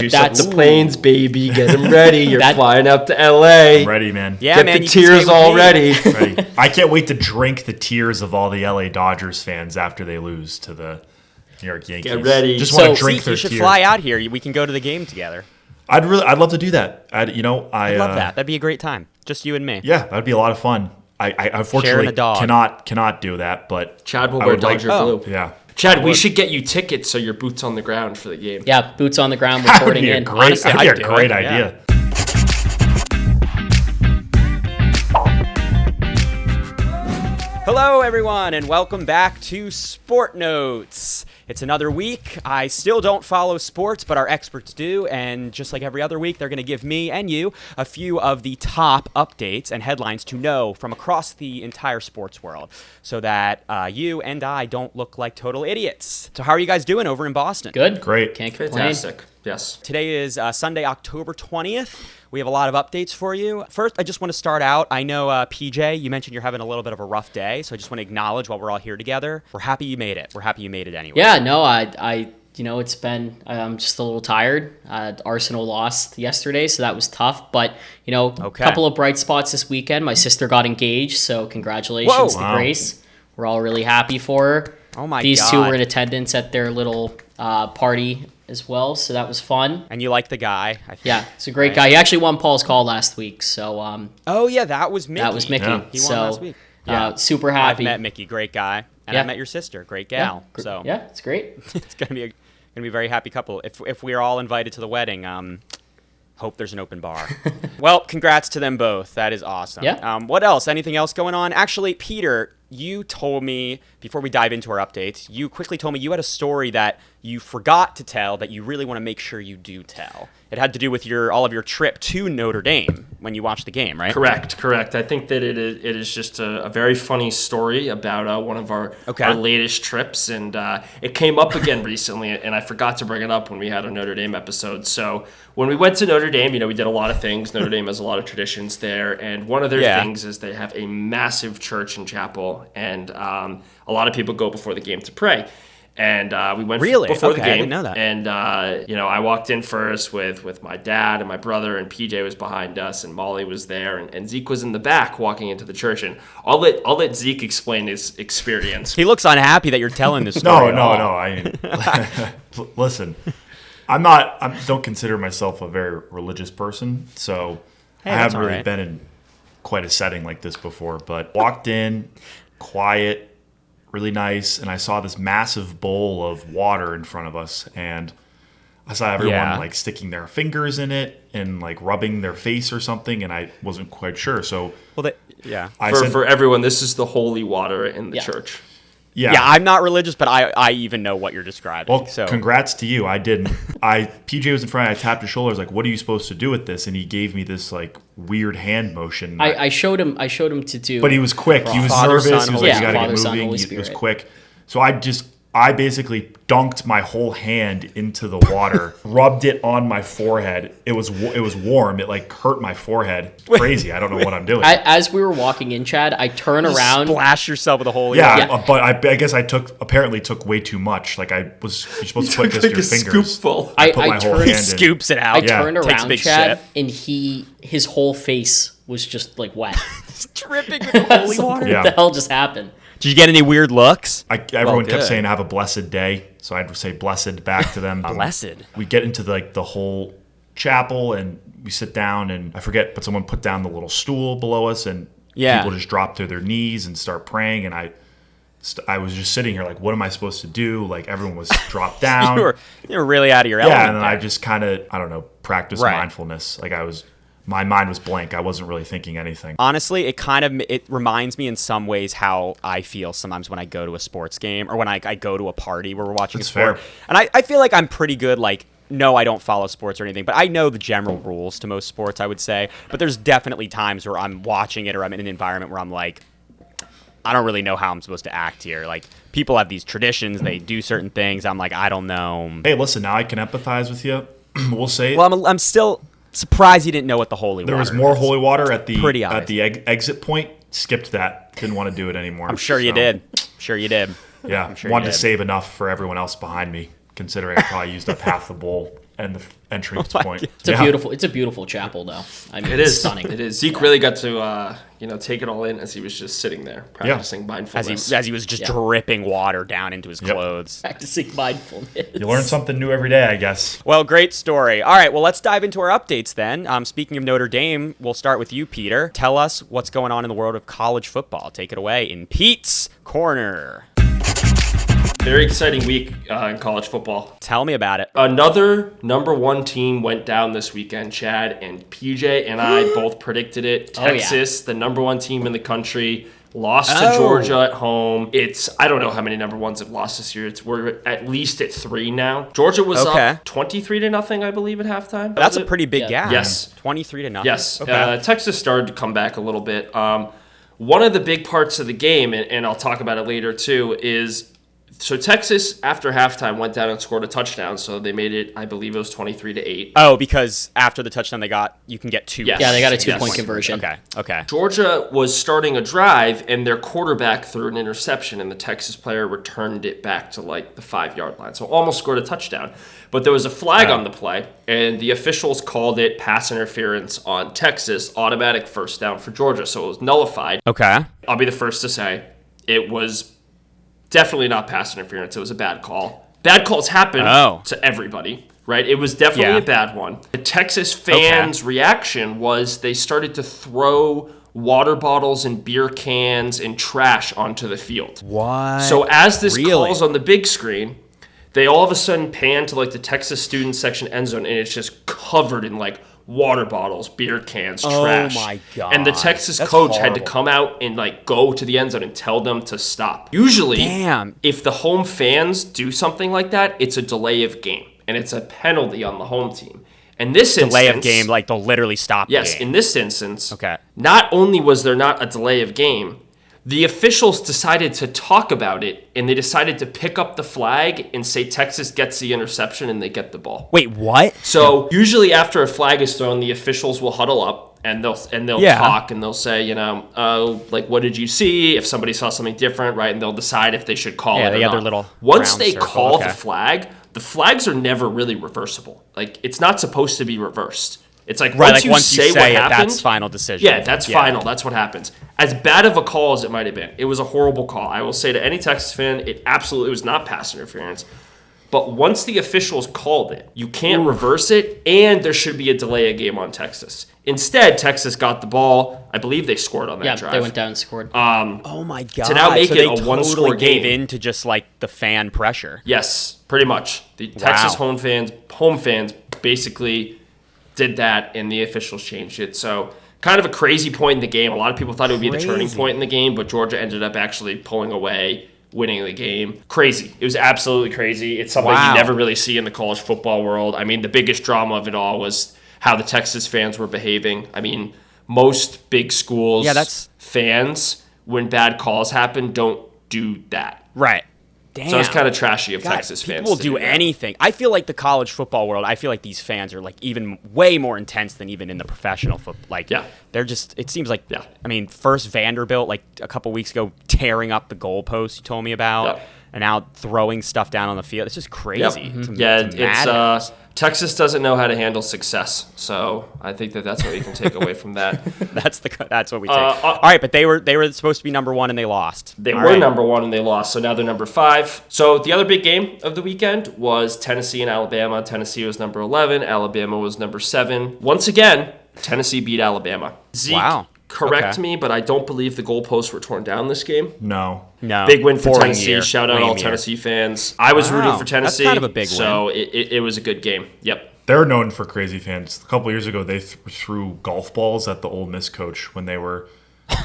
That's the planes, baby. Get them ready. You're flying up to LA. I'm ready, man. Yeah, Get man, the tears all ready. Ready. I can't wait to drink the tears of all the LA Dodgers fans after they lose to the New York Yankees. Get ready. Just want to So, drink Zeke, their you should tears. fly out here. We can go to the game together. I'd love to do that. I love that. That'd be a great time. Just you and me. Yeah, that'd be a lot of fun. I unfortunately a dog. cannot do that, but Chad will I wear would like- Dodger blue. Yeah. Chad, we should get you tickets so you're boots on the ground for the game. Yeah, boots on the ground, That would reporting be a in. great, Honestly, that'd I'd be a do great it, idea. Hello, everyone, and welcome back to SportNotes. It's another week. I still don't follow sports, but our experts do, and just like every other week, they're going to give me and you a few of the top updates and headlines to know from across the entire sports world so that you and I don't look like total idiots. So how are you guys doing over in Boston? Good. Great. Can't complain. Fantastic. Yes. Today is Sunday, October 20th. We have a lot of updates for you. First, I just want to start out. I know, PJ, you mentioned you're having a little bit of a rough day, so I just want to acknowledge while we're all here together, we're happy you made it. We're happy you made it anyway. Yeah, no, it's been, I'm just a little tired. Arsenal lost yesterday, so that was tough. But, a couple of bright spots this weekend. My sister got engaged, so congratulations to Wow. Grace. We're all really happy for her. Oh, my These God. two were in attendance at their little party as well, so that was fun. And you like the guy. I think. Yeah, it's a great guy. He actually won Paul's call last week, so Oh, yeah, that was Mickey. that was Mickey. Yeah. He won So last week. super I've happy. met Mickey, great guy. And Yeah. I met your sister, great gal. So Yeah, it's great. it's gonna be a very happy couple. If we're all invited to the wedding, hope there's an open bar. Well, congrats to them both. That is awesome. Yeah. What else? Anything else going on? Actually, Peter, you told me before we dive into our updates, you quickly told me you had a story that you forgot to tell that you really want to make sure you do tell. It had to do with all of your trip to Notre Dame when you watched the game, right? Correct. I think that it is just a very funny story about one of our latest trips, and it came up again recently, and I forgot to bring it up when we had a Notre Dame episode. So when we went to Notre Dame, we did a lot of things. Notre Dame has a lot of traditions there, and one of their things is they have a massive church and chapel, and a lot of people go before the game to pray. And we went before the game. I didn't know that. And I walked in first with my dad and my brother, and PJ was behind us, and Molly was there, and Zeke was in the back walking into the church. And I'll let Zeke explain his experience. He looks unhappy that you're telling this story. No. Listen, don't consider myself a very religious person, so I haven't really been in quite a setting like this before. But walked in, quiet, really nice, and I saw this massive bowl of water in front of us, and I saw everyone sticking their fingers in it and rubbing their face or something, and I wasn't quite sure. So For everyone, this is the holy water in the church. Yeah, I'm not religious, but I even know what you're describing. Well, so congrats to you. I didn't. PJ was in front. I tapped his shoulder. I was like, "What are you supposed to do with this?" And he gave me this weird hand motion. I showed him to do. But he was quick. He was Father, nervous. Son, He was Holy like, "You got to Father, get Son, moving." Holy He was Spirit. quick. So I basically dunked my whole hand into the water, rubbed it on my forehead. It was warm. It hurt my forehead. Crazy. I don't know what I'm doing. As we were walking in, Chad, I turn around. splash yourself with a holy Yeah, water. but I guess I apparently took way too much. You're supposed to put just your fingers. Scoopful. I put my whole turned- hand He in. scoops it I out. turned Takes a around, big Chad, sip. and his whole face was just wet. Dripping with holy water. Yeah. What the hell just happened? Did you get any weird looks? Everyone kept good. saying have a blessed day, so I'd say blessed back to them. Blessed. We get into the whole chapel and we sit down, and I forget, but someone put down the little stool below us, and people just drop to their knees and start praying. And I was just sitting here what am I supposed to do? Everyone was dropped down. you were really out of your element. Yeah, and then there. I just kind of practiced mindfulness. My mind was blank. I wasn't really thinking anything. Honestly, it reminds me in some ways how I feel sometimes when I go to a sports game or when I go to a party where we're watching a sport. Fair. And I feel like I'm pretty good. No, I don't follow sports or anything, but I know the general rules to most sports, I would say. But there's definitely times where I'm watching it or I'm in an environment where I'm I don't really know how I'm supposed to act here. People have these traditions, they do certain things. I'm I don't know. Hey, listen, now I can empathize with you. We'll say it. Well, I'm still surprised you didn't know what the holy water There was more is. holy water at the Pretty exit point. Skipped that. Didn't want to do it anymore. I'm sure you did. Sure you did. Yeah, sure wanted you to did. save enough for everyone else behind me, considering I probably used up half the bowl. and the entrance point. It's a beautiful chapel, though. I mean, it's stunning. It is. Zeke really got to take it all in as he was just sitting there practicing mindfulness. As he was just dripping water down into his clothes. Practicing mindfulness. You learn something new every day, I guess. Well, great story. All right, well, let's dive into our updates then. Speaking of Notre Dame, we'll start with you, Peter. Tell us what's going on in the world of college football. Take it away in Pete's Corner. Very exciting week in college football. Tell me about it. Another number one team went down this weekend, Chad, and PJ and I both predicted it. Texas, the number one team in the country, lost to Georgia at home. I don't know how many number ones have lost this year. We're at least at 3 now. Georgia was up 23-0, I believe, at halftime. That's a pretty big gap. Yes. 23-0. Yes. Okay. Texas started to come back a little bit. One of the big parts of the game, and I'll talk about it later too, is so Texas, after halftime, went down and scored a touchdown. So they made it, I believe it was 23-8. Oh, because after the touchdown you can get 2. Yes. Yeah, they got a 2-point conversion. Okay. Georgia was starting a drive, and their quarterback threw an interception, and the Texas player returned it back to like the 5-yard line. So almost scored a touchdown. But there was a flag on the play, and the officials called it pass interference on Texas, automatic first down for Georgia. So it was nullified. Okay. I'll be the first to say it was definitely not pass interference. It was a bad call. Bad calls happen to everybody, right? It was definitely a bad one. The Texas fans' reaction was they started to throw water bottles and beer cans and trash onto the field. What? So as this calls on the big screen, they all of a sudden pan to like the Texas student section end zone, and it's just covered in like water bottles, beer cans, trash. Oh my God. And the Texas coach had to come out and like go to the end zone and tell them to stop. Usually, if the home fans do something like that, it's a delay of game, and it's a penalty on the home team. In this instance, delay of game, like they'll literally stop the game. Yes, in this instance, not only was there not a delay of game, the officials decided to talk about it, and they decided to pick up the flag and say Texas gets the interception and they get the ball. Wait, what? So usually after a flag is thrown, the officials will huddle up and they'll talk, and they'll say, like, what did you see? If somebody saw something different, right? And they'll decide if they should call it or they not. have their little Once they circle. call the flags are never really reversible. Like, it's not supposed to be reversed. It's like once you say what happened, that's final decision. Yeah, that's final. That's what happens. As bad of a call as it might have been, it was a horrible call. I will say to any Texas fan, it absolutely was not pass interference. But once the officials called it, you can't reverse it, and there should be a delay of game on Texas. Instead, Texas got the ball. I believe they scored on that drive. Yeah, they went down and scored. Oh my God! To now make it a one-score gave game. in to just like the fan pressure. Yes, pretty much. The Texas home fans basically did that, and the officials changed it. So kind of a crazy point in the game. A lot of people thought it would be the turning point in the game, but Georgia ended up actually pulling away, winning the game. Crazy. It was absolutely crazy. It's something you never really see in the college football world. I mean, the biggest drama of it all was how the Texas fans were behaving. I mean, most big schools fans, when bad calls happen, don't do that. Right. Damn. So it's kind of trashy of Texas fans. People will do anything. I feel like the college football world, I feel like these fans are like even way more intense than even in the professional football. Like, they're just, it seems like, I mean, first Vanderbilt, like a couple weeks ago, tearing up the goalpost you told me about, and now throwing stuff down on the field. It's just crazy. It's Texas doesn't know how to handle success, so I think that's what we can take away from that. That's what we take. All right, but they were supposed to be number one and they lost. They were number one and they lost, so now they're number 5. So the other big game of the weekend was Tennessee and Alabama. Tennessee was number 11. Alabama was number 7. Once again, Tennessee beat Alabama. Zeke, correct me, but I don't believe the goalposts were torn down this game. No. Big win for Tennessee. Shout out all Tennessee fans. I was rooting for Tennessee. That's kind of a big win. So it was a good game. Yep. They're known for crazy fans. A couple years ago, they threw golf balls at the Ole Miss coach when they were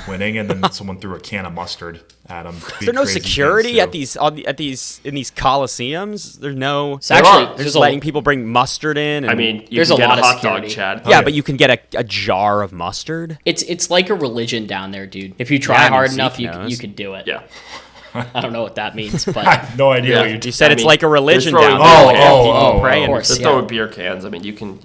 winning, and then someone threw a can of mustard at them. Is there no security at these in these coliseums? There's no. Actually, there's letting people bring mustard in. And I mean, you there's can a get lot a of hot security. dog, Chad. Yeah, but you can get a jar of mustard. It's like a religion down there, dude. If you try hard enough, you could do it. Yeah. I don't know what that means, but I have no idea what you're You said it's like a religion they're down throwing- there. Oh, Praying. of course. They're throwing beer cans. I mean, you can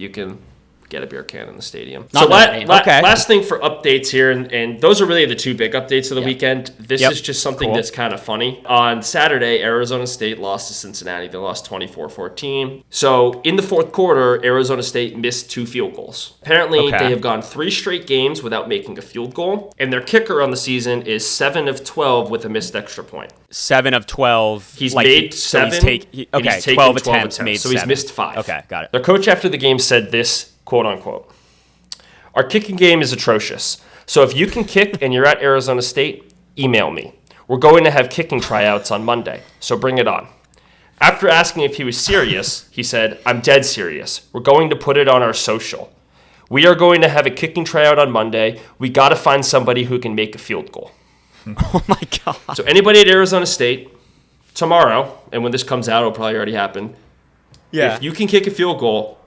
get a beer can in the stadium. Okay. Last thing for updates here, and those are really the two big updates of the weekend. This is just something that's kind of funny. On Saturday, Arizona State lost to Cincinnati. They lost 24-14. So in the fourth quarter, Arizona State missed 2 field goals. Apparently, they have gone 3 straight games without making a field goal, and their kicker on the season is 7 of 12 with a missed extra point. 7 of 12. He's made 7. He's 12 attempts, made so 7. he's missed 5. Okay, got it. Their coach after the game said this, quote unquote, "Our kicking game is atrocious. So if you can kick and you're at Arizona State, email me. We're going to have kicking tryouts on Monday, so bring it on." After asking if he was serious, he said, "I'm dead serious. We're going to put it on our social. We are going to have a kicking tryout on Monday. We got to find somebody who can make a field goal." Oh my God. So anybody at Arizona State tomorrow, and when this comes out, it'll probably already happen. Yeah. If you can kick a field goal,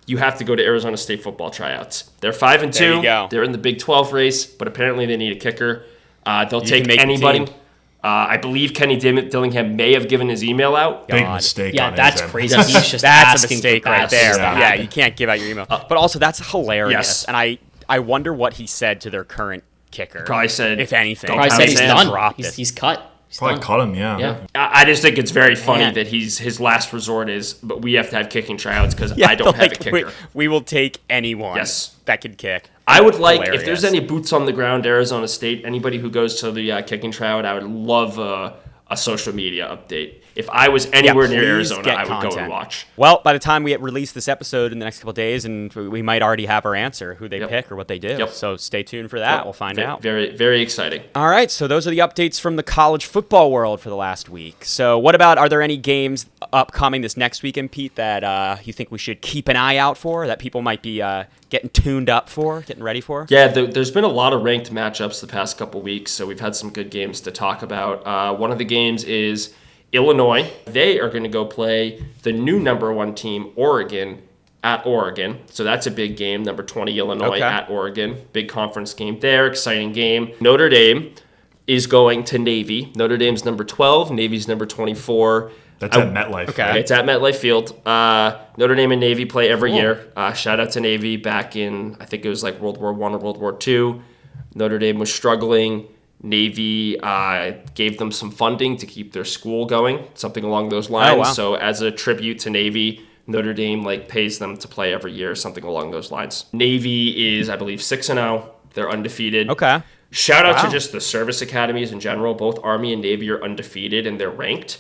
you have to go to Arizona State football tryouts. They're 5-2. There you go. They're in the Big 12 race, but apparently they need a kicker. They'll You take can make the anybody. team. I believe Kenny Dillingham may have given his email out. Big mistake. Yeah, on that's his end. crazy. He's just That's a asking mistake for right bad there. stuff. Yeah, you can't give out your email. But also, that's hilarious. Yes. And I wonder what he said to their current kicker. Probably said, if anything. don't Probably said he's done. Dropped it. He's cut. He's Probably done. cut him, yeah. Yeah. I just think it's very funny Man. that his last resort is, but we have to have kicking tryouts because I don't have a kicker. We will take anyone Yes. that can kick. I would like, Hilarious. if there's any boots on the ground, Arizona State, anybody who goes to the kicking tryout, I would love a social media update. If I was anywhere near please Arizona, get I would go content. and watch. Well, by the time we release this episode in the next couple of days, and we might already have our answer, who they Yep. pick or what they do. Yep. So stay tuned for that. Yep. We'll find out. Very, very exciting. All right, so those are the updates from the college football world for the last week. So what about, are there any games upcoming this next weekend, Pete, that you think we should keep an eye out for, that people might be getting tuned up for, getting ready for? Yeah, there's been a lot of ranked matchups the past couple weeks, so we've had some good games to talk about. One of the games is Illinois. They are going to go play the new number 1 team, Oregon, at Oregon. So that's a big game, number 20 Illinois at Oregon. Big conference game there, exciting game. Notre Dame is going to Navy. Notre Dame's number 12, Navy's number 24. That's at MetLife. Okay. Right? It's at MetLife Field. Notre Dame and Navy play every year. Shout out to Navy back in, I think it was like World War I or World War II. Notre Dame was struggling. Navy gave them some funding to keep their school going, something along those lines. Oh, wow. So as a tribute to Navy, Notre Dame pays them to play every year, something along those lines. Navy is, I believe, 6-0. They're undefeated. Okay. Shout out to just the service academies in general. Both Army and Navy are undefeated, and they're ranked.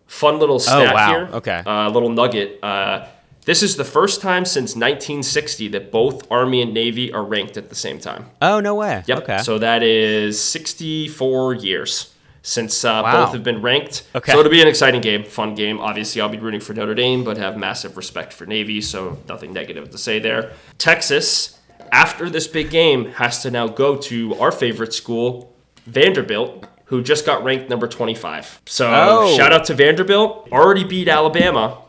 Fun little stat here. Okay. Little nugget. This is the first time since 1960 that both Army and Navy are ranked at the same time. Oh, no way. Yep. Okay. So that is 64 years since both have been ranked. Okay. So it'll be an exciting game, fun game. Obviously, I'll be rooting for Notre Dame, but have massive respect for Navy, so nothing negative to say there. Texas, after this big game, has to now go to our favorite school, Vanderbilt, who just got ranked number 25. So shout out to Vanderbilt. Already beat Alabama.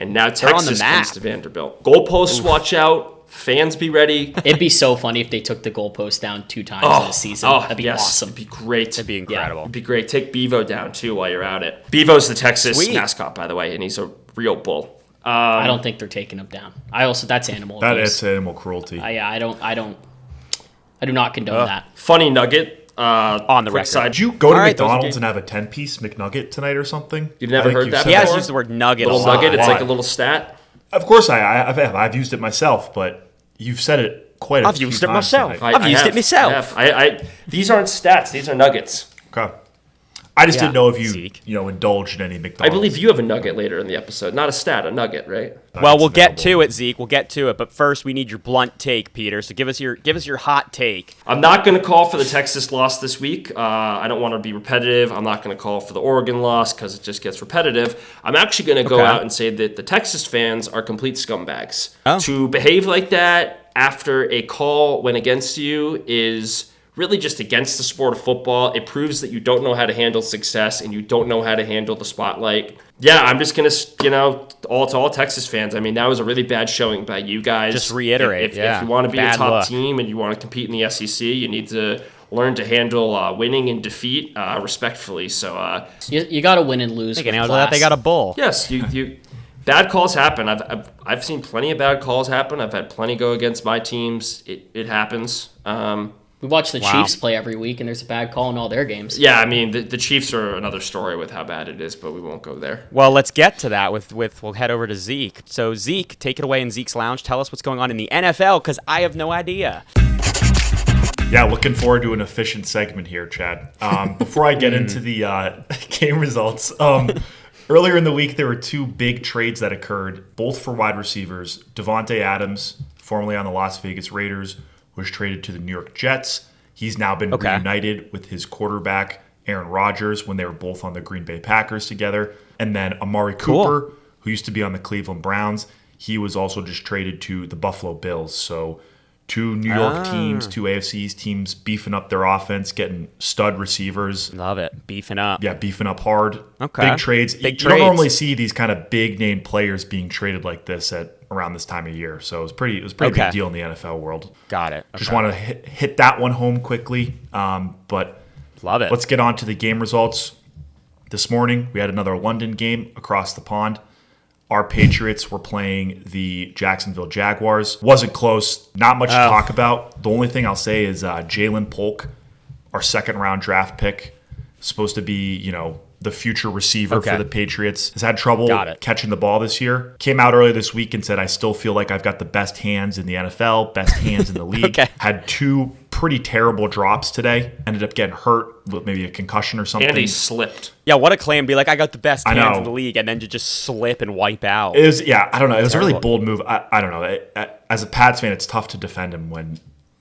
And now Texas comes to Vanderbilt. Goalposts, watch out. Fans, be ready. It'd be so funny if they took the goalpost down 2 times in a season. That'd be awesome. It'd be great. It'd be incredible. It'd be great. Take Bevo down, too, while you're at it. Bevo's the Texas mascot, by the way, and he's a real bull. I don't think they're taking him down. That's animal That abuse. is animal cruelty. I do not condone that. Funny nugget. On the quick record. side. Did you go to All right, those are McDonald's good. and have a 10-piece McNugget tonight or something? You've never I think heard you that said He has before? used the word nugget a Little lot. nugget. It's Why? like a little stat. Of course I've used it myself, but you've said it quite a few I've used it times myself. tonight. I've used it myself. I have. These aren't stats. These are nuggets. Okay. I just didn't know if you Zeke. indulged in any I McDonald's. believe you have a nugget later in the episode. Not a stat, a nugget, right? Well, we'll get to available. it, Zeke. We'll get to it. But first, we need your blunt take, Peter. So give us your hot take. I'm not going to call for the Texas loss this week. I don't want to be repetitive. I'm not going to call for the Oregon loss because it just gets repetitive. I'm actually going to go out and say that the Texas fans are complete scumbags. Oh. To behave like that after a call went against you is really just against the sport of football. It proves that you don't know how to handle success and you don't know how to handle the spotlight. Yeah, I'm just going to, all Texas fans, I mean, that was a really bad showing by you guys. Just reiterate, If you want to be Bad a top look. team and you want to compete in the SEC, you need to learn to handle winning and defeat respectfully. So, You got to win and lose. They with can handle that. class. They got a bull. yes, you Bad calls happen. I've seen plenty of bad calls happen. I've had plenty go against my teams. It happens. We watch the Chiefs play every week, and there's a bad call in all their games. Yeah, I mean, the Chiefs are another story with how bad it is, but we won't go there. Well, let's get to that we'll head over to Zeke. So, Zeke, take it away in Zeke's Lounge. Tell us what's going on in the NFL, because I have no idea. Yeah, looking forward to an efficient segment here, Chad. Before I get into the game results, earlier in the week, there were two big trades that occurred, both for wide receivers. Devontae Adams, formerly on the Las Vegas Raiders, was traded to the New York Jets. He's now been reunited with his quarterback, Aaron Rodgers, when they were both on the Green Bay Packers together. And then Amari Cooper, who used to be on the Cleveland Browns, he was also just traded to the Buffalo Bills. So two New York teams, two AFC East teams beefing up their offense, getting stud receivers. Love it. Beefing up. Yeah, beefing up hard. Okay. Big trades. You don't normally see these kind of big name players being traded like this at around this time of year. So it was pretty big deal in the NFL world. Got it. Just want to hit that one home quickly. But love it. Let's get on to the game results. This morning, we had another London game across the pond. Our Patriots were playing the Jacksonville Jaguars. Wasn't close. Not much to talk about. The only thing I'll say is Jalen Polk, our second-round draft pick, supposed to be, the future receiver for the Patriots, has had trouble catching the ball this year. Came out earlier this week and said, I still feel like I've got the best hands in the NFL, best hands in the league. Had two pretty terrible drops today. Ended up getting hurt with maybe a concussion or something. And he slipped. Yeah, what a claim. Be like, I got the best hands in the league, and then to just slip and wipe out. It was, I don't know. It was a really bold move. I don't know. As a Pats fan, it's tough to defend him when,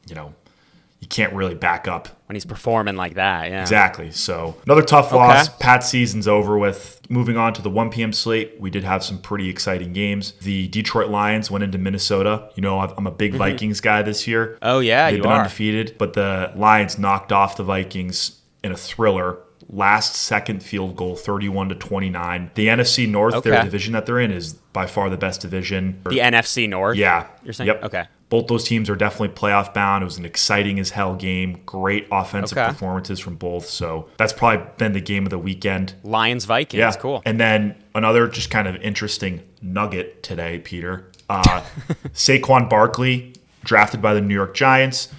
you can't really back up. When he's performing like that, yeah. Exactly. So another tough loss. Pats season's over with. Moving on to the 1 p.m. slate, we did have some pretty exciting games. The Detroit Lions went into Minnesota. I'm a big Vikings guy this year. Oh, yeah, They've been undefeated. But the Lions knocked off the Vikings in a thriller. Last second field goal, 31-29. The NFC North, their division that they're in, is by far the best division. The NFC North? Yeah. You're saying? Yep. Okay. Both those teams are definitely playoff bound. It was an exciting as hell game. Great offensive performances from both. So that's probably been the game of the weekend. Lions-Vikings. Yeah. Cool. And then another just kind of interesting nugget today, Peter. Saquon Barkley, drafted by the New York Giants,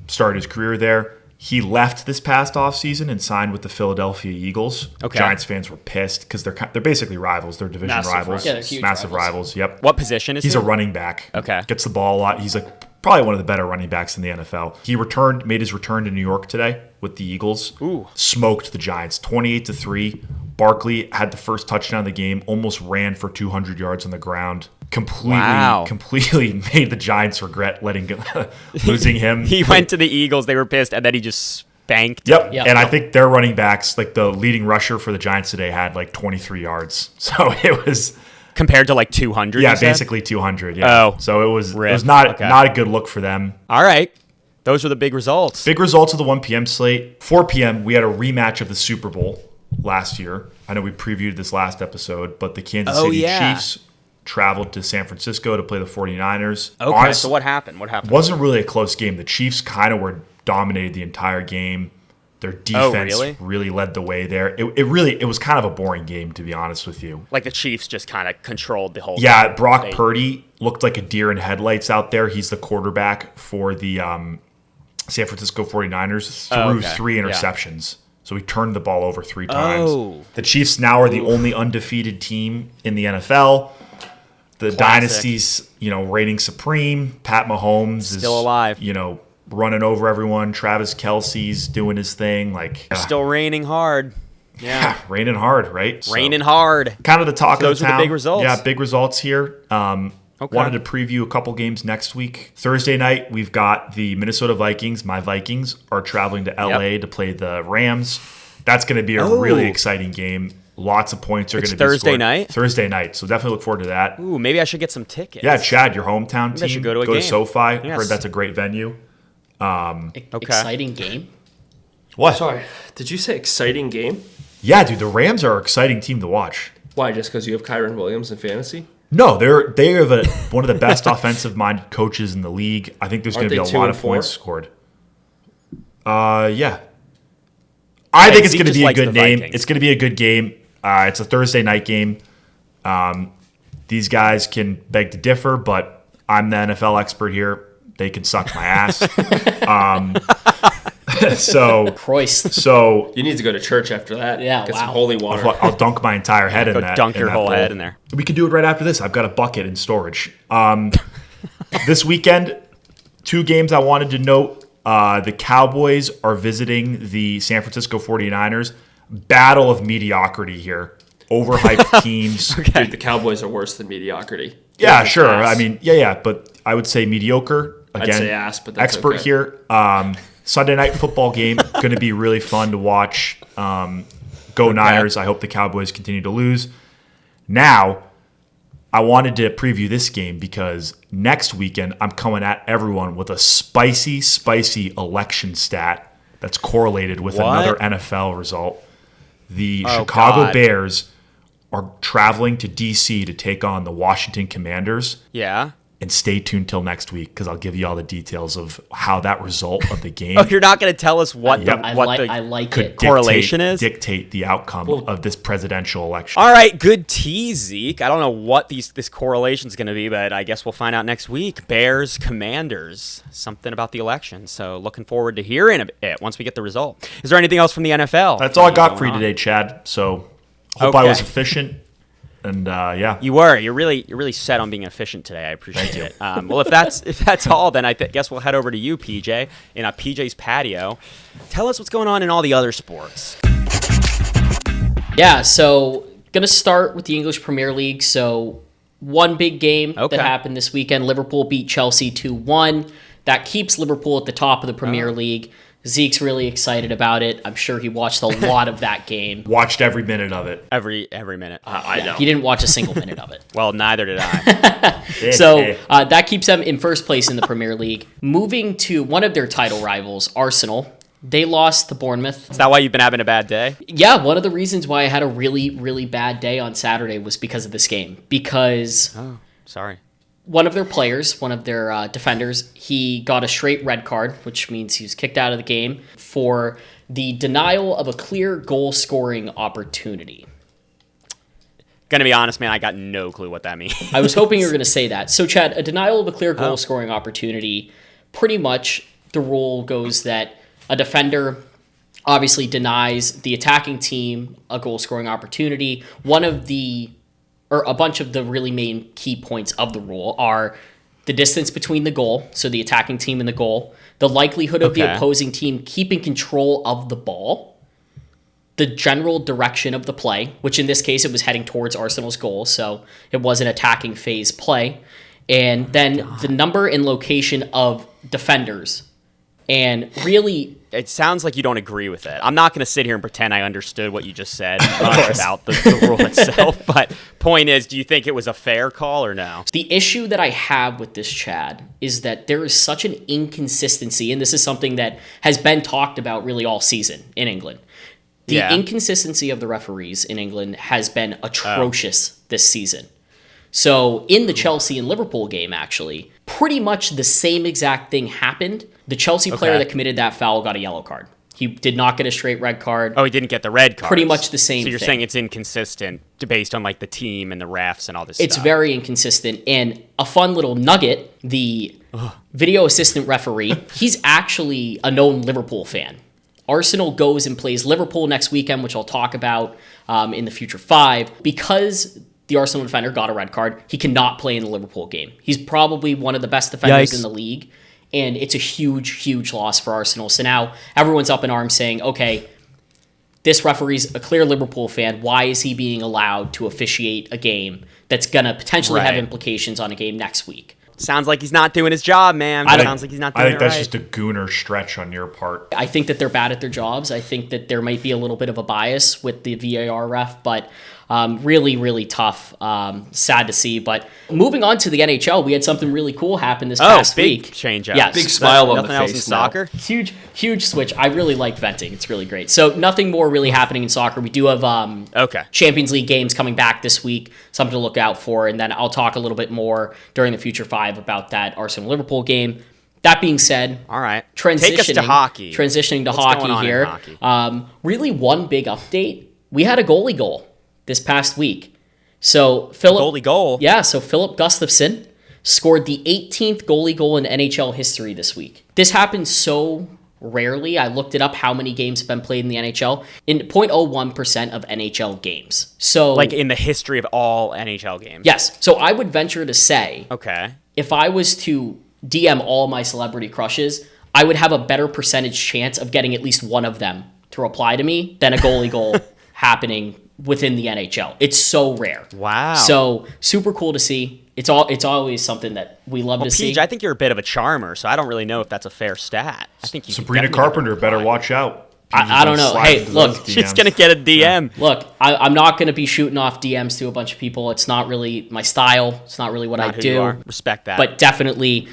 started his career there. He left this past offseason and signed with the Philadelphia Eagles. Giants fans were pissed because they're basically rivals. They're division rivals. Yeah, they're huge Massive rivals. Yep. What position is he? He's a running back. Okay. Gets the ball a lot. He's probably one of the better running backs in the NFL. He made his return to New York today with the Eagles. Ooh. Smoked the Giants 28-3. Barkley had the first touchdown of the game, almost ran for 200 yards on the ground. Completely made the Giants regret losing him. He went to the Eagles, they were pissed, and then he just spanked. Yep. And I think their running backs, the leading rusher for the Giants today, had 23 yards. So it was compared to 200. Yeah, basically 200. Yeah. Oh, so it was not a good look for them. All right. Those are the big results. Big results of the 1 p.m. slate. 4 p.m. we had a rematch of the Super Bowl last year. I know we previewed this last episode, but the Kansas City Chiefs traveled to San Francisco to play the 49ers. Okay, honestly, so what happened? Wasn't really a close game. The Chiefs kind of dominated the entire game. Their defense really led the way there. It was kind of a boring game, to be honest with you. The Chiefs just kind of controlled the whole game. Yeah, Brock Purdy looked like a deer in headlights out there. He's the quarterback for the San Francisco 49ers. Threw 3 interceptions. So he turned the ball over 3 times. The Chiefs now are the only undefeated team in the NFL. The dynasty's, reigning supreme. Pat Mahomes is still alive. Running over everyone. Travis Kelce's doing his thing. Still raining hard. Yeah, raining hard, right? Raining hard. Kind of the talk of the town. Those are the big results. Yeah, big results here. Wanted to preview a couple games next week. Thursday night, we've got the Minnesota Vikings. My Vikings are traveling to LA to play the Rams. That's going to be a really exciting game. Lots of points are going to be scored. Thursday night? Thursday night. So definitely look forward to that. Ooh, maybe I should get some tickets. Yeah, Chad, your hometown team. I should go to a game. Go to SoFi. Yes. Heard that's a great venue. Exciting game? What? Sorry, did you say exciting game? Yeah, dude, the Rams are an exciting team to watch. Why, just because you have Kyron Williams in fantasy? No, they have one of the best offensive-minded coaches in the league. I think there's going to be a lot of points scored. Yeah. I think it's going to be a good name. It's going to be a good game. It's a Thursday night game. The These guys can beg to differ, but I'm the NFL expert here. They can suck my ass. So you need to go to church after that. Yeah, get some holy water. I'll dunk my entire head in that. Dunk your whole head in there. We can do it right after this. I've got a bucket in storage. This weekend, 2 games I wanted to note. The Cowboys are visiting the San Francisco 49ers. Battle of mediocrity here. Overhyped teams. Okay. Dude, the Cowboys are worse than mediocrity. Yeah, sure. Ass. I mean, yeah. But I would say mediocre. Again, I'd say ass, but that's expert okay. here. Sunday night football game. Going to be really fun to watch. Go Niners. I hope the Cowboys continue to lose. Now, I wanted to preview this game because next weekend I'm coming at everyone with a spicy election stat that's correlated with another NFL result. The Chicago Bears are traveling to D.C. to take on the Washington Commanders. Yeah. And stay tuned till next week because I'll give you all the details of how that result of the game. Oh, you're not going to tell us what the correlation is? Dictate the outcome of this presidential election. All right, good tease, Zeke. I don't know what this correlation is going to be, but I guess we'll find out next week. Bears, Commanders, something about the election. So looking forward to hearing it once we get the result. Is there anything else from the NFL? That's all I got for you today, Chad. So hope I was efficient. And yeah, you were. You're really set on being efficient today. I appreciate it. Well, if that's all, then I guess we'll head over to you, PJ, in PJ's patio. Tell us what's going on in all the other sports. Yeah, so gonna start with the English Premier League. So one big game that happened this weekend: Liverpool beat Chelsea 2-1. That keeps Liverpool at the top of the Premier League. Zeke's really excited about it. I'm sure he watched a lot of that game. Watched every minute of it. Every minute. I know. He didn't watch a single minute of it. Well, neither did I. So that keeps them in first place in the Premier League. Moving to one of their title rivals, Arsenal. They lost to Bournemouth. Is that why you've been having a bad day? Yeah, one of the reasons why I had a really, really bad day on Saturday was because of this game. Because... Oh, sorry. One of their players, one of their defenders, he got a straight red card, which means he was kicked out of the game for the denial of a clear goal-scoring opportunity. Gonna be honest, man, I got no clue what that means. I was hoping you were going to say that. So, Chad, a denial of a clear goal-scoring opportunity, pretty much the rule goes that a defender obviously denies the attacking team a goal-scoring opportunity. A bunch of the really main key points of the rule are the distance between the goal, so the attacking team and the goal, the likelihood of the opposing team keeping control of the ball, the general direction of the play, which in this case it was heading towards Arsenal's goal, so it was an attacking phase play, and then the number and location of defenders. And really... It sounds like you don't agree with it. I'm not going to sit here and pretend I understood what you just said about the rule itself. But point is, do you think it was a fair call or no? The issue that I have with this, Chad, is that there is such an inconsistency, and this is something that has been talked about really all season in England. The inconsistency of the referees in England has been atrocious this season. So in the Chelsea and Liverpool game, actually, pretty much the same exact thing happened. The Chelsea player that committed that foul got a yellow card. He did not get a straight red card. Oh, he didn't get the red card. Pretty much the same thing. So you're saying it's inconsistent based on like the team and the refs and all this It's stuff. very inconsistent. And a fun little nugget, the video assistant referee, he's actually a known Liverpool fan. Arsenal goes and plays Liverpool next weekend, which I'll talk about in the Future 5. Because the Arsenal defender got a red card, he cannot play in the Liverpool game. He's probably one of the best defenders in the league. And it's a huge, huge loss for Arsenal. So now everyone's up in arms saying, okay, this referee's a clear Liverpool fan. Why is he being allowed to officiate a game that's going to potentially have implications on a game next week? Sounds like he's not doing his job, man. Sounds like he's not doing it right. I think that's just a gooner stretch on your part. I think that they're bad at their jobs. I think that there might be a little bit of a bias with the VAR ref, but really, really tough. Sad to see. But moving on to the NHL, we had something really cool happen this past week. Change up. Yes. Big smile on the Nothing else face in soccer? Huge switch. I really like venting. It's really great. So nothing more really happening in soccer. We do have Champions League games coming back this week, something to look out for. And then I'll talk a little bit more during the Future 5 about that Arsenal-Liverpool game. That being said, all right, take us to hockey. Transitioning to hockey here. Really one big update. We had a goalie goal this past week. So Philip Goalie Goal. Yeah, so Philip Gustafson scored the 18th goalie goal in NHL history this week. This happens so rarely. I looked it up how many games have been played in the NHL in 0.01% of NHL games. So like in the history of all NHL games. Yes. So I would venture to say, okay, if I was to DM all my celebrity crushes, I would have a better percentage chance of getting at least one of them to reply to me than a goalie goal happening within the NHL. It's so rare. Wow. So super cool to see. It's always something that we love to see. I think you're a bit of a charmer, so I don't really know if that's a fair stat. I think you Sabrina Carpenter better watch out. I don't know. Hey, look, she's gonna get a DM. Yeah. Look, I'm not gonna be shooting off DMs to a bunch of people. It's not really my style. It's not really what I do. Respect that. But definitely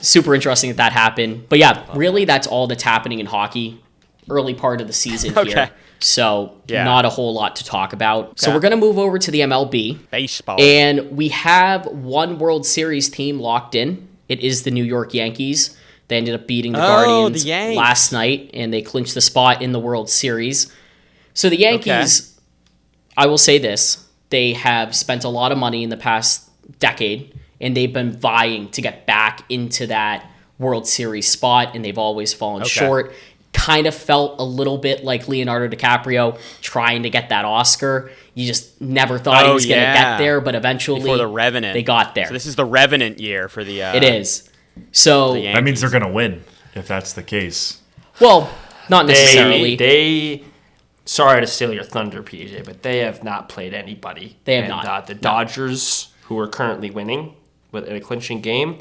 super interesting that happened. But yeah, really, that's all that's happening in hockey. Early part of the season here. So not a whole lot to talk about. Okay. So we're going to move over to the MLB. Baseball. And we have one World Series team locked in. It is the New York Yankees. They ended up beating the Guardians last night, and they clinched the spot in the World Series. So the Yankees, I will say this, they have spent a lot of money in the past decade, and they've been vying to get back into that World Series spot, and they've always fallen short. Kind of felt a little bit like Leonardo DiCaprio trying to get that Oscar. You just never thought he was going to get there, but eventually before the Revenant, they got there. So this is the Revenant year for the It is. So that means they're going to win if that's the case. Well, not necessarily. They sorry to steal your thunder, PJ, but they have not played anybody. They have not. The Dodgers, who are currently winning with a clinching game,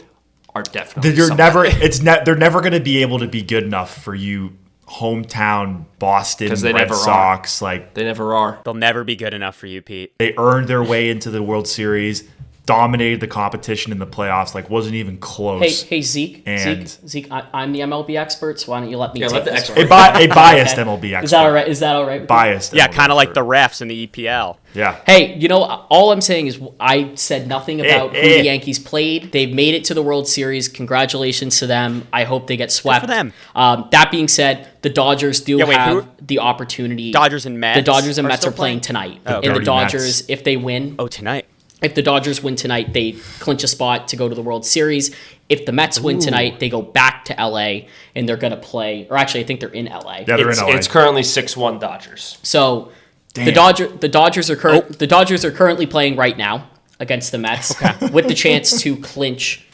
are definitely they're never going to be able to be good enough for you hometown Boston Red Sox. Like they never are. They'll never be good enough for you, Pete. They earned their way into the World Series, dominated the competition in the playoffs, like wasn't even close. Hey Zeke, I'm the MLB expert, so why don't you let me take this a biased MLB expert. Is that all right? Biased. Yeah, kind of like the refs in the EPL. Yeah. Hey, all I'm saying is I said nothing about who the Yankees played. They've made it to the World Series. Congratulations to them. I hope they get swept. Good for them. That being said, the Dodgers have the opportunity. Dodgers and Mets. The Dodgers and Mets are playing tonight. And the Dodgers, if they win. Oh, tonight. If the Dodgers win tonight, they clinch a spot to go to the World Series. If the Mets win tonight, they go back to LA and they're going to play. Or actually, I think they're in LA. Yeah, they're in LA. It's currently 6-1 Dodgers. So the Dodgers are currently playing right now against the Mets with the chance to clinch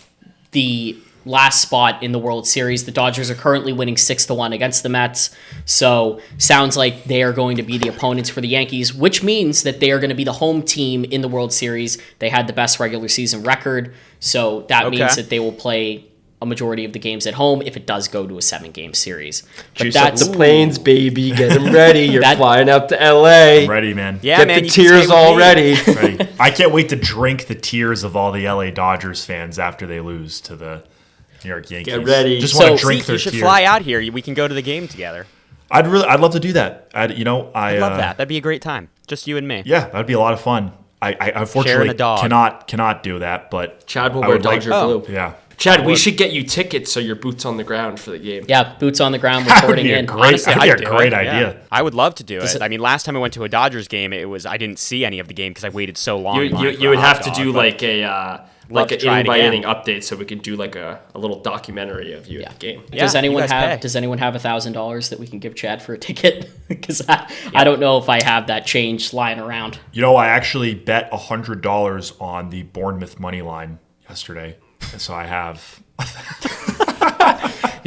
the last spot in the World Series. The Dodgers are currently winning 6-1 against the Mets. So sounds like they are going to be the opponents for the Yankees, which means that they are going to be the home team in the World Series. They had the best regular season record. So that means that they will play a majority of the games at home if it does go to a 7-game series. But that's the planes, baby. Get them ready. You're flying up to LA. I'm ready, man. Yeah, Get the tears all ready. I can't wait to drink the tears of all the LA Dodgers fans after they lose to the New York Yankees. Get ready. Just want to drink their tears. You should fly out here. We can go to the game together. I'd love to do that. I'd love that. That'd be a great time. Just you and me. Yeah, that'd be a lot of fun. I unfortunately cannot do that, but Chad will wear Dodger blue. Yeah. Chad, we should get you tickets so you're boots on the ground for the game. Yeah, boots on the ground reporting in. Honestly, that'd be a great idea. Yeah. I would love to do it. I mean, last time I went to a Dodgers game, I didn't see any of the game because I waited so long. You would have to do like an inning by inning update, so we can do like a little documentary of you at the game. Does anyone have $1,000 that we can give Chad for a ticket? Because I don't know if I have that change lying around. I actually bet $100 on the Bournemouth money line yesterday, so I have.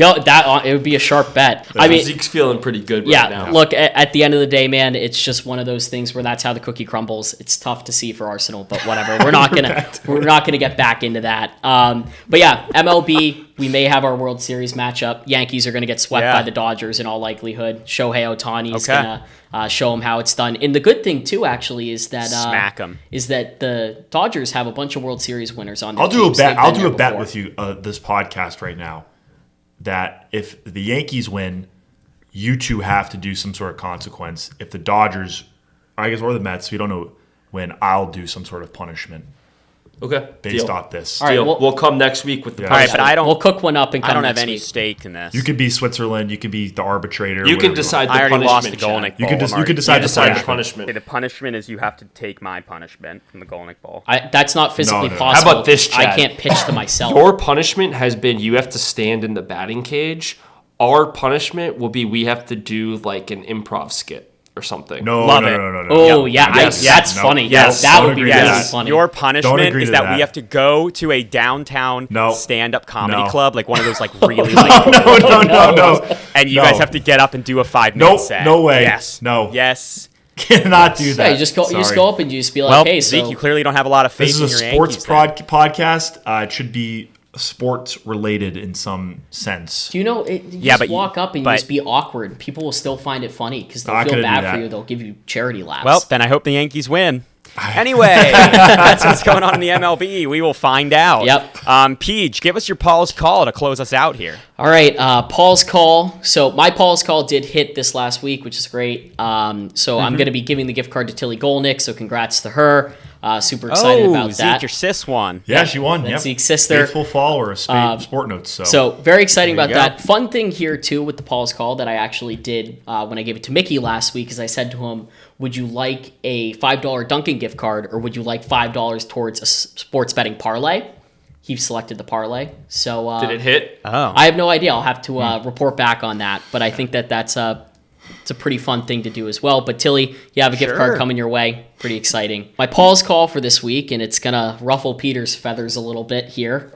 It would be a sharp bet. I mean, Zeke's feeling pretty good right now. Look, at the end of the day, man, it's just one of those things where that's how the cookie crumbles. It's tough to see for Arsenal, but whatever. We're not gonna get back into that. But yeah, MLB, we may have our World Series matchup. Yankees are gonna get swept by the Dodgers in all likelihood. Shohei Ohtani is gonna show them how it's done. And the good thing too, actually, is that smack them. Is that the Dodgers have a bunch of World Series winners on their team. I'll do a bet with you this podcast right now. That if the Yankees win, you two have to do some sort of consequence. If the Dodgers, or the Mets, we don't know, win, I'll do some sort of punishment. Okay. Based off this. All right, We'll come next week with the All right, but we'll cook one up and come I don't have next any week. stake in this. You could be Switzerland. You could be the arbitrator. You can whatever decide the I already punishment. lost the Chad. Golnick You Bowl. can you can decide the punishment. Okay, the punishment is you have to take my punishment from the Golnick Bowl. That's not physically No. possible. How about this, Chad? I can't pitch to myself. Your punishment has been you have to stand in the batting cage. Our punishment will be we have to do like an improv skit or something. No, Love no, it. no, no, no. Oh, Yep. yeah, Yes. that's No. funny. Yes. That Don't would be agree to really that. funny. Your Don't punishment agree is to that that. we have to go to a downtown No. stand-up comedy No. club, like one of those like really like, No. and you No. guys have to get up and do a 5-minute Nope, set. no way. Yes. No. Yes. Cannot do that. Yeah, you just go up and you just be like, Well, hey, Zeke, so you clearly don't have a lot of faith This is a in your sports Yankees. podcast. It should be sports related in some sense. do you know you Yeah, just but walk up and you but- just be awkward. People will still find it funny because they'll Not feel gonna do bad that. for you. They'll give you charity laps. Well, then I hope the Yankees win. Anyway, that's what's going on in the MLB. We will find out. Yep. Peach, give us your Paul's call to close us out here. All right, Paul's call. So my Paul's call did hit this last week, which is great. So I'm going to be giving the gift card to Tilly Golnick. So congrats to her. Super excited about Zeke, that. your sis won. Yeah, she won. That's Yep. Zeke's sister. Faithful follower of SportNotes. So very exciting There about you go. that. Fun thing here too with the Paul's call that I actually did when I gave it to Mickey last week is I said to him, would you like a $5 Dunkin' gift card or would you like $5 towards a sports betting parlay? He selected the parlay. So Did it hit? Oh. I have no idea. I'll have to report back on that. But I think that's it's a pretty fun thing to do as well. But Tilly, you have a gift card coming your way. Pretty exciting. My Paul's call for this week, and it's going to ruffle Peter's feathers a little bit here.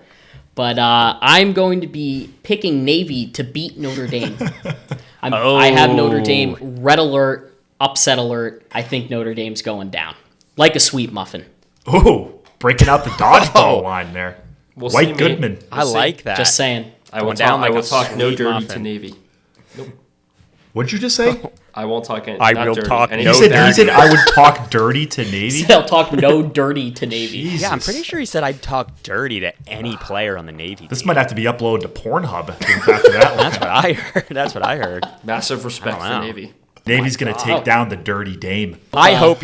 But I'm going to be picking Navy to beat Notre Dame. I have Notre Dame red alert, upset alert. I think Notre Dame's going down. Like a sweet muffin. Ooh, breaking out the dodgeball line there. We'll see, White mate. Goodman. I like that. Just saying. I will Going down talk, I like will a talk no sweet dirty muffin. to Navy. What'd you just say? I won't talk any. I not will dirty. talk Any no He said, bad- he said I would talk dirty to Navy. They'll talk no dirty to Navy. Jesus. Yeah, I'm pretty sure he said I'd talk dirty to any player on the Navy This team. might have to be uploaded to Pornhub after that one. That's what I heard. That's what I heard. Massive respect I for don't know. Navy. Navy's going to take down the dirty Dame. I hope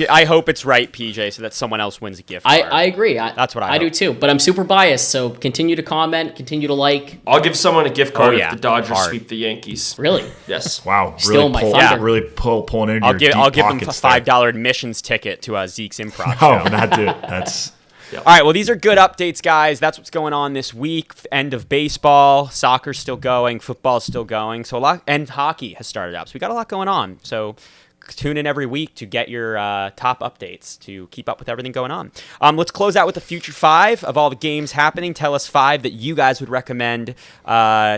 it's right, PJ, so that someone else wins a gift card. I agree. That's what I do hope. too. But I'm super biased, so continue to comment, continue to like. I'll give someone a gift card Oh, yeah. if the Dodgers Hard. sweep the Yankees. Really? Yes. Wow, Still really my pull, thunder. really pulling in I'll your give deep them a pockets there. $5 admissions ticket to Zeke's improv Oh, show. that's All right, well, these are good updates, guys. That's what's going on this week. End of baseball, soccer's still going, football's still going, so a lot, and hockey has started up. So we got a lot going on. So tune in every week to get your top updates to keep up with everything going on. Let's close out with the Future 5 of all the games happening. Tell us 5 that you guys would recommend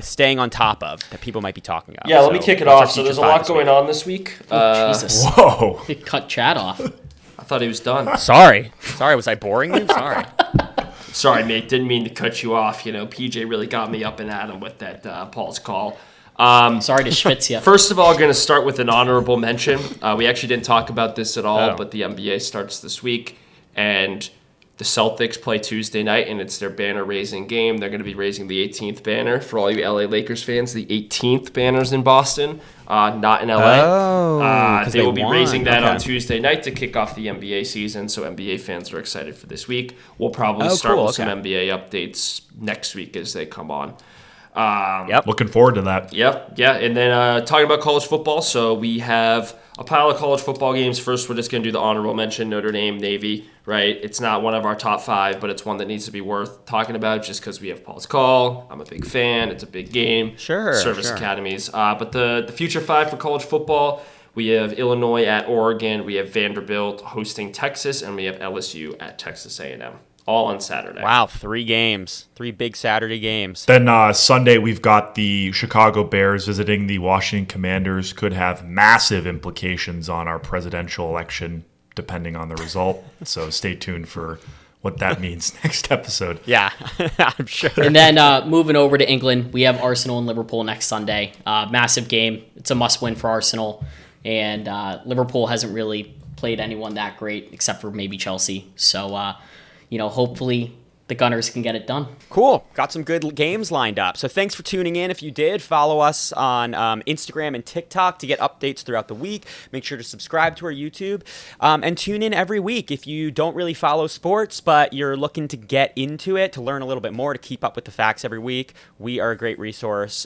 staying on top of that people might be talking about. Yeah, let me kick it what's our off. So Future there's a 5 lot this going week? on this week. Jesus. whoa. You cut Chad off. I thought he was done. Sorry, was I boring you? Sorry. Sorry, mate. Didn't mean to cut you off. You know, PJ really got me up and at him with that Paul's call. Sorry to schwitz you. First of all, going to start with an honorable mention. We actually didn't talk about this at all, Oh. but the NBA starts this week, and the Celtics play Tuesday night, and it's their banner-raising game. They're going to be raising the 18th banner. For all you LA Lakers fans, the 18th banner's in Boston, not in LA. Oh, 'cause they will be won. raising that on Okay. Tuesday night to kick off the NBA season, so NBA fans are excited for this week. We'll probably Oh, start cool, with some okay. NBA updates next week as they come on. Yep. Looking forward to that. Yep, yeah. And then talking about college football, so we have a pile of college football games. First, we're just going to do the honorable mention, Notre Dame, Navy, right? It's not one of our top 5, but it's one that needs to be worth talking about just because we have Paul's call. I'm a big fan. It's a big game. Sure, Service sure. academies. But the Future 5 for college football, we have Illinois at Oregon. We have Vanderbilt hosting Texas, and we have LSU at Texas A&M. All on Saturday. Wow, 3 games. 3 big Saturday games. Then Sunday, we've got the Chicago Bears visiting the Washington Commanders. Could have massive implications on our presidential election, depending on the result. So stay tuned for what that means next episode. Yeah, I'm sure. And then moving over to England, we have Arsenal and Liverpool next Sunday. Massive game. It's a must-win for Arsenal. And Liverpool hasn't really played anyone that great except for maybe Chelsea. So, hopefully the Gunners can get it done. Cool. Got some good games lined up. So thanks for tuning in. If you did, follow us on Instagram and TikTok to get updates throughout the week. Make sure to subscribe to our YouTube and tune in every week. If you don't really follow sports, but you're looking to get into it, to learn a little bit more, to keep up with the facts every week, we are a great resource.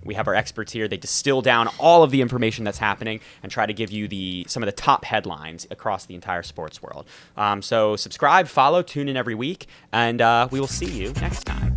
We have our experts here. They distill down all of the information that's happening and try to give you some of the top headlines across the entire sports world. So subscribe, follow, tune in every week, and we will see you next time.